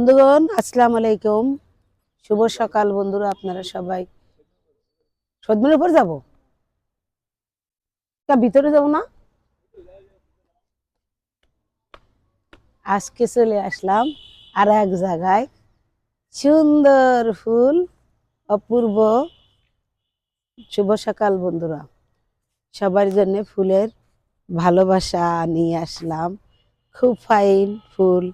বন্ধুগণ, আসসালামু আলাইকুম। শুভ সকাল বন্ধুরা। আপনারা সবাই সদমের উপর যাব, তা ভিতরে যাব না। আজকে চলে আসলাম আর এক জায়গায়, সুন্দর ফুল, অপূর্ব। শুভ সকাল বন্ধুরা, সবার জন্য ফুলের ভালোবাসা নিয়ে আসলাম। খুব ফাইন ফুল,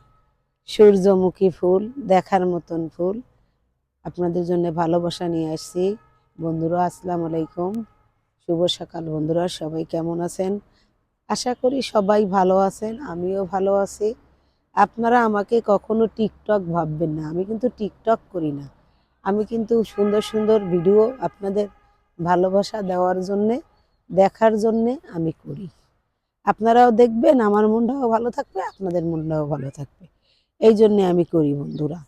সূর্যমুখী ফুল, দেখার মতন ফুল। আপনাদের জন্য ভালোবাসা নিয়ে আসছি বন্ধুরা। আসসালামু আলাইকুম, শুভ সকাল বন্ধুরা। সবাই কেমন আছেন? আশা করি সবাই ভালো আছেন, আমিও ভালো আছি। আপনারা আমাকে কখনো টিকটক ভাববেন না, আমি কিন্তু টিকটক করি না। আমি কিন্তু সুন্দর সুন্দর ভিডিও আপনাদের ভালোবাসা দেওয়ার জন্যে, দেখার জন্যে আমি করি। আপনারাও দেখবেন, আমার মনটাও ভালো থাকবে, আপনাদের মনটাও ভালো থাকবে। এই জন্যে আমি করি বন্ধুরা।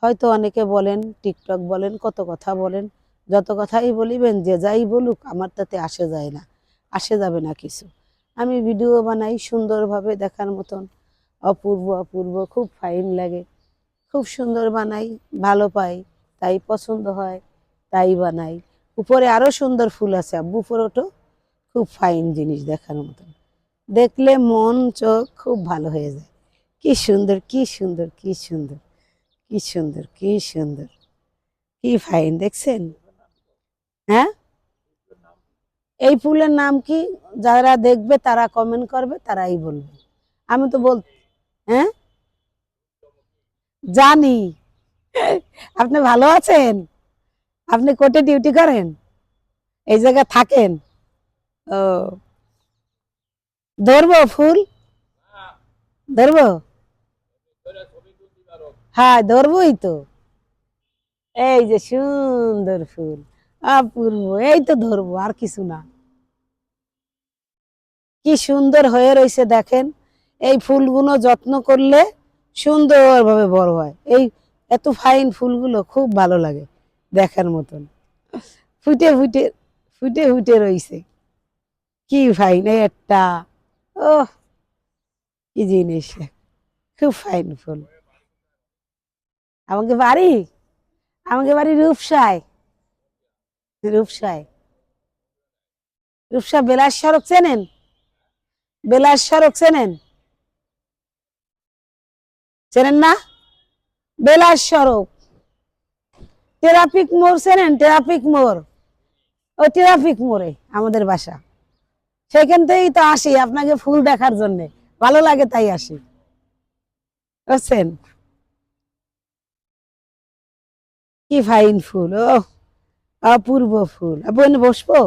হয়তো অনেকে বলেন, টিকটক বলেন, কত কথা বলেন, যত কথাই বলিবেন, যে যাই বলুক, আমার তাতে আসে যায় না, আসে যাবে না কিছু। আমি ভিডিও বানাই সুন্দরভাবে, দেখার মতন, অপূর্ব অপূর্ব, খুব ফাইন লাগে, খুব সুন্দর বানাই, ভালো পাই, তাই পছন্দ হয়, তাই বানাই। উপরে আরো সুন্দর ফুল আছে, আব্বু উপরে ওঠো। খুব ফাইন জিনিস, দেখার মতন, দেখলে মন চোখ খুব ভালো হয়ে যায়। কি সুন্দর, কি সুন্দর, কি সুন্দর, কি সুন্দর, কি সুন্দর, কি ফাইন, দেখছেন? হ্যাঁ, এই ফুলের নাম কি? যারা দেখবে তারা কমেন্ট করবে, তারাই বলবে। আমি তো হ্যাঁ, জানি। আপনি ভালো আছেন? আপনি কোর্টে ডিউটি করেন? এই জায়গায় থাকেন? ও, ধরবো ফুল, ধরবো? হ্যাঁ, ধরবোই তো। এই যে সুন্দর ফুল, অপূর্ব, এই তো ধরবো, আর কিছু না। কি সুন্দর হয়ে রয়েছে দেখেন। এই ফুলগুলো যত্ন করলে সুন্দরভাবে বড় হয়। এই এত ফাইন ফুলগুলো খুব ভালো লাগে, দেখার মতন, ফুটে ফুটে, ফুটে ফুটে রয়েছে। কি ফাইন এই একটা, ও কি জিনিস, খুব ফাইন ফুল। আমাকে বাড়ি, আমাকে বাড়ি রূপসায়। রূপসায়, রূপসা বেলার সড়ক চেনেন? বেলার সড়ক চেনেন? চেনেন না? বেলার সড়ক, ট্রাফিক মোড় চেনেন? ট্রাফিক মোড়, ওই ট্রাফিক মোড়ে আমাদের বাসা। সেখান থেকেই তো আসি আপনাকে ফুল দেখার জন্য, ভালো লাগে তাই আসি, বুঝছেন? কি ফাইন ফুল, ও অপূর্ব ফুল। আপনি বসবো?